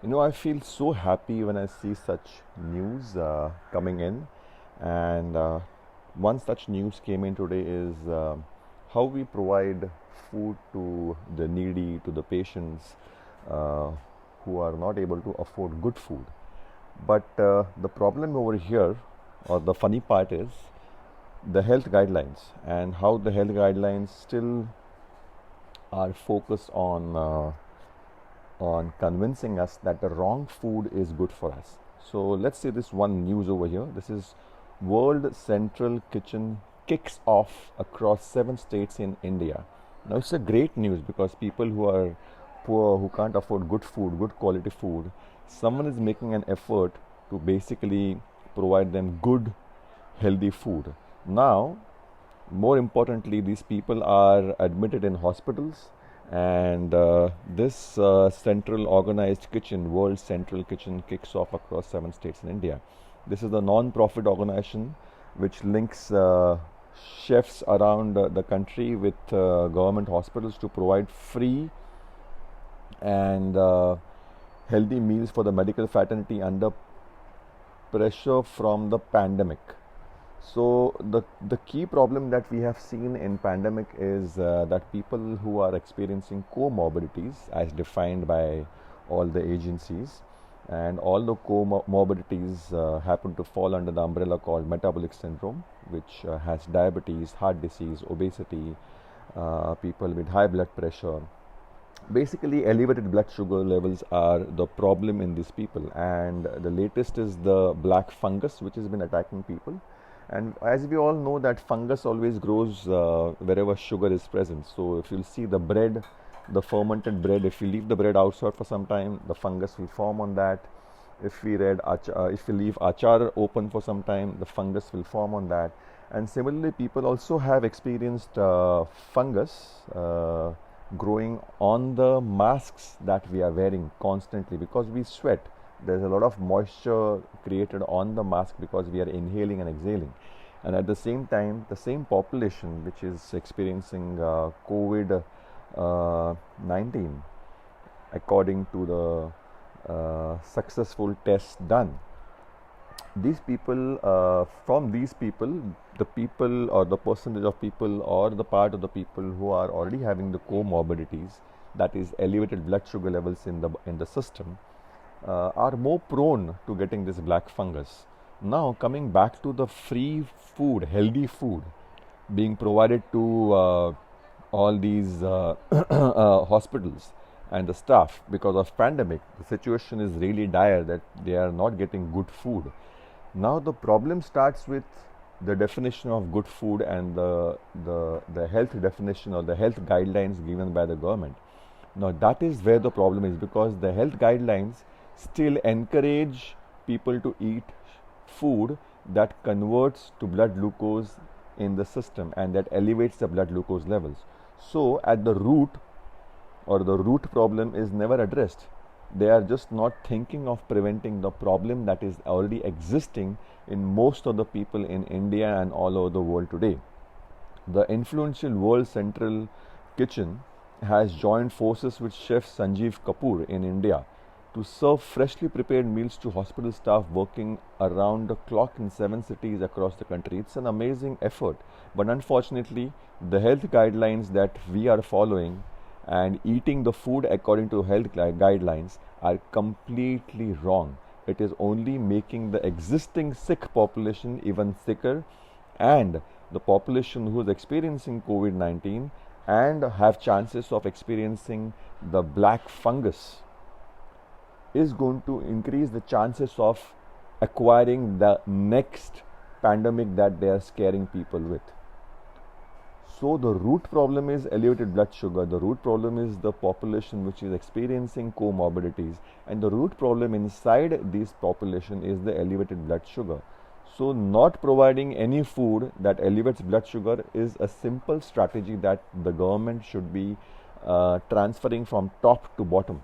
I feel so happy when I see such news coming in. And one such news came in today is how we provide food to the needy, to the patients uh, who are not able to afford good food. But the problem over here, or the funny part is, the health guidelines and how the health guidelines still are focused on convincing us that the wrong food is good for us. So let's see this one news over here. This is World Central Kitchen kicks off across 7 states in India. Now it's a great news because people who are poor, who can't afford good food, good quality food, someone is making an effort to basically provide them good, healthy food. Now, more importantly, these people are admitted in hospitals, and this central organized kitchen, World Central Kitchen, kicks off across 7 states in India. This is a non-profit organization which links chefs around the country with government hospitals to provide free and healthy meals for the medical fraternity under pressure from the pandemic. So the key problem that we have seen in pandemic is that people who are experiencing comorbidities, as defined by all the agencies, and all the comorbidities happen to fall under the umbrella called metabolic syndrome, which has diabetes, heart disease, obesity, people with high blood pressure. Basically, elevated blood sugar levels are the problem in these people, and the latest is the black fungus, which has been attacking people. And as we all know, that fungus always grows wherever sugar is present. So if you'll see the bread, the fermented bread, if you leave the bread outside for some time, the fungus will form on that. If we leave achar open for some time, the fungus will form on that. And similarly, people also have experienced fungus growing on the masks that we are wearing constantly because we sweat. There's a lot of moisture created on the mask because we are inhaling and exhaling. And at the same time, the same population which is experiencing COVID 19, according to the successful tests done, these people, from these people, the people or the percentage of people or the part of the people who are already having the comorbidities, that is elevated blood sugar levels in the system, are more prone to getting this black fungus. Now, coming back to the free food, healthy food being provided to all these hospitals and the staff because of pandemic, the situation is really dire that they are not getting good food. Now the problem starts with the definition of good food and the health definition or the health guidelines given by the government. Now that is where the problem is because the health guidelines still encourage people to eat food that converts to blood glucose in the system and that elevates the blood glucose levels. So at the root, or the root problem is never addressed. They are just not thinking of preventing the problem that is already existing in most of the people in India and all over the world today. The influential World Central Kitchen has joined forces with chef Sanjeev Kapoor in India to serve freshly prepared meals to hospital staff working around the clock in 7 cities across the country. It's an amazing effort, but unfortunately, the health guidelines that we are following and eating the food according to health guidelines are completely wrong. It is only making the existing sick population even sicker, and the population who is experiencing COVID 19 and have chances of experiencing the black fungus is going to increase the chances of acquiring the next pandemic that they are scaring people with. So the root problem is elevated blood sugar. The root problem is the population which is experiencing comorbidities, and the root problem inside this population is the elevated blood sugar. So not providing any food that elevates blood sugar is a simple strategy that the government should be transferring from top to bottom.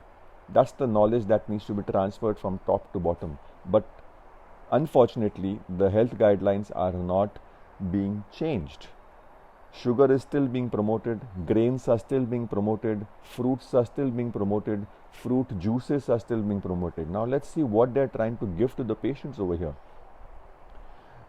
That's the knowledge that needs to be transferred from top to bottom. But unfortunately, the health guidelines are not being changed. Sugar is still being promoted, grains are still being promoted, fruits are still being promoted, fruit juices are still being promoted. Now let's see what they're trying to give to the patients over here.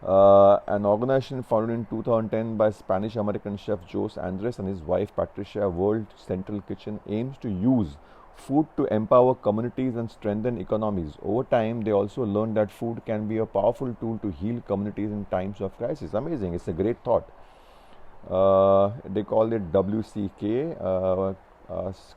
An organization founded in 2010 by Spanish-American chef Jose Andres and his wife Patricia, World Central Kitchen, aims to use food to empower communities and strengthen economies. Over time, they also learned that food can be a powerful tool to heal communities in times of crisis. Amazing, it's a great thought. They call it WCK,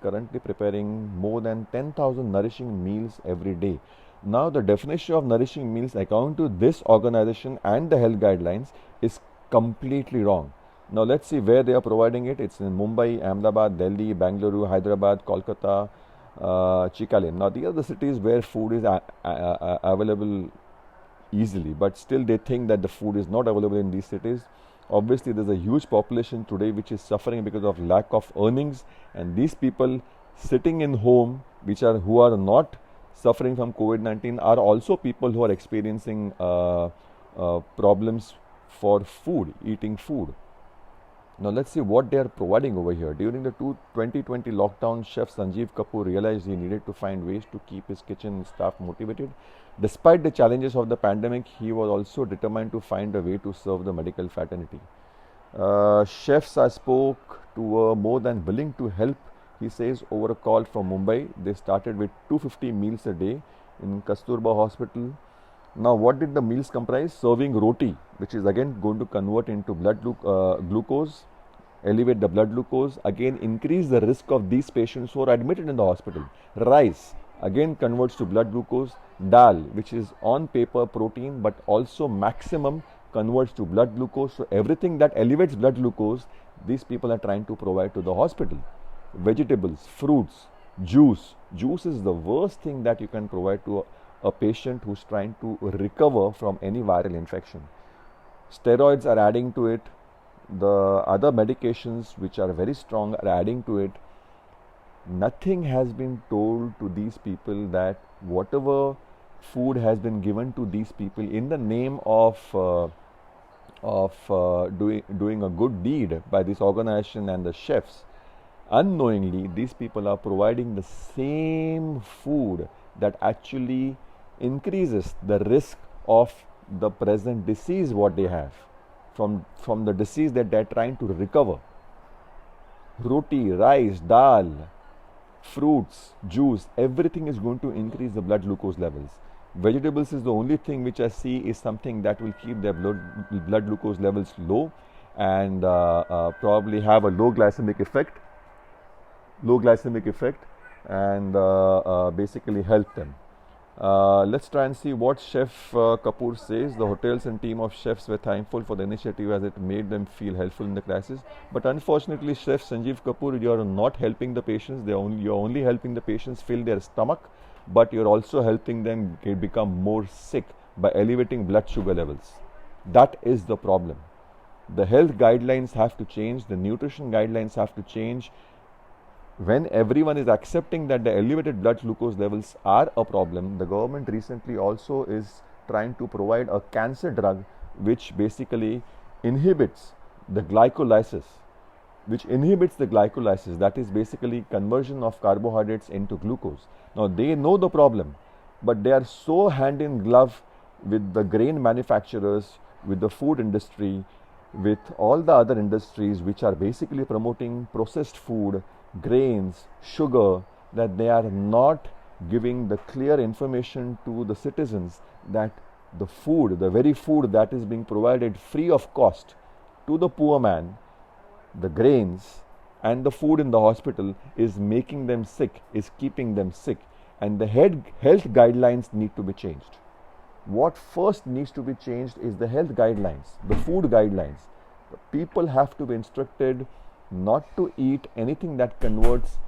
currently preparing more than 10,000 nourishing meals every day. Now, the definition of nourishing meals, according to this organization and the health guidelines, is completely wrong. Now, let's see where they are providing it. It's in Mumbai, Ahmedabad, Delhi, Bangalore, Hyderabad, Kolkata, Chikale. Now, these are the cities where food is available easily, but still they think that the food is not available in these cities. Obviously, there's a huge population today which is suffering because of lack of earnings, and these people sitting in home, who are not suffering from COVID-19, are also people who are experiencing problems for food, eating food. Now let's see what they are providing over here. During the 2020 lockdown, chef Sanjeev Kapoor realized he needed to find ways to keep his kitchen staff motivated. Despite the challenges of the pandemic, he was also determined to find a way to serve the medical fraternity. Chefs I spoke to were more than willing to help, he says, over a call from Mumbai. They started with 250 meals a day in Kasturba Hospital. Now, what did the meals comprise? Serving roti, which is again going to convert into blood glucose, elevate the blood glucose, again increase the risk of these patients who are admitted in the hospital. Rice, again converts to blood glucose. Dal, which is on paper protein but also maximum converts to blood glucose. So, everything that elevates blood glucose, these people are trying to provide to the hospital. Vegetables, fruits, juice. Juice is the worst thing that you can provide to a patient who's trying to recover from any viral infection. Steroids are adding to it. The other medications which are very strong are adding to it. Nothing has been told to these people that whatever food has been given to these people in the name of doing a good deed by this organization and the chefs, unknowingly these people are providing the same food that actually increases the risk of the present disease what they have from the disease that they're trying to recover. Roti, rice, dal, fruits, juice, everything is going to increase the blood glucose levels. Vegetables is the only thing which I see is something that will keep their blood glucose levels low and probably have a low glycemic effect and basically help them. Let's try and see what Chef Kapoor says. The hotels and team of chefs were thankful for the initiative as it made them feel helpful in the crisis. But unfortunately, Chef Sanjeev Kapoor, you are not helping the patients. You are only helping the patients fill their stomach, but you are also helping them become more sick by elevating blood sugar levels. That is the problem. The health guidelines have to change. The nutrition guidelines have to change. When everyone is accepting that the elevated blood glucose levels are a problem, the government recently also is trying to provide a cancer drug which basically inhibits the glycolysis, that is basically conversion of carbohydrates into glucose. Now they know the problem, but they are so hand in glove with the grain manufacturers, with the food industry, with all the other industries which are basically promoting processed food, grains, sugar, that they are not giving the clear information to the citizens that the food, the very food that is being provided free of cost to the poor man, the grains and the food in the hospital is making them sick, is keeping them sick, and the health guidelines need to be changed. What first needs to be changed is the health guidelines, the food guidelines. The people have to be instructed not to eat anything that converts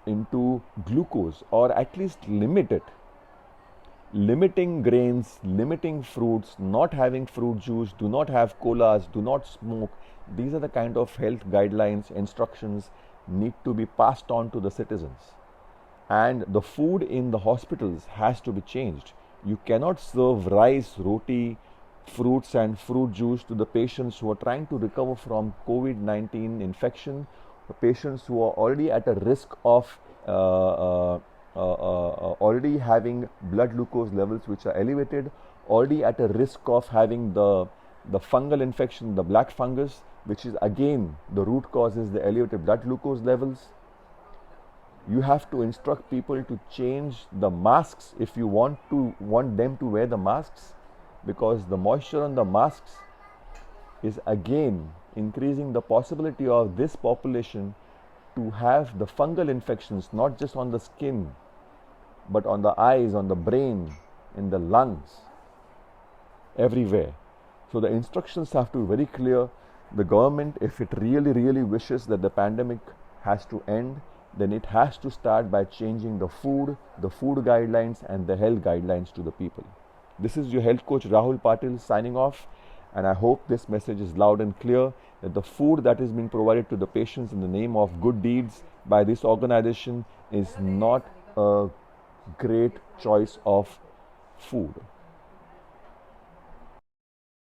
into glucose, or at least limit it. Limiting grains, limiting fruits, not having fruit juice, do not have colas, do not smoke. These are the kind of health guidelines, instructions need to be passed on to the citizens. And the food in the hospitals has to be changed. You cannot serve rice, roti, fruits and fruit juice to the patients who are trying to recover from COVID-19 infection, the patients who are already at a risk of already having blood glucose levels which are elevated, already at a risk of having the fungal infection, the black fungus, which is again the root cause is the elevated blood glucose levels. You have to instruct people to change the masks if you want them to wear the masks, because the moisture on the masks is again increasing the possibility of this population to have the fungal infections, not just on the skin, but on the eyes, on the brain, in the lungs, everywhere. So the instructions have to be very clear. The government, if it really wishes that the pandemic has to end, then it has to start by changing the food guidelines and the health guidelines to the people. This is your health coach Rahul Patil signing off, and I hope this message is loud and clear that the food that is being provided to the patients in the name of good deeds by this organization is not a great choice of food.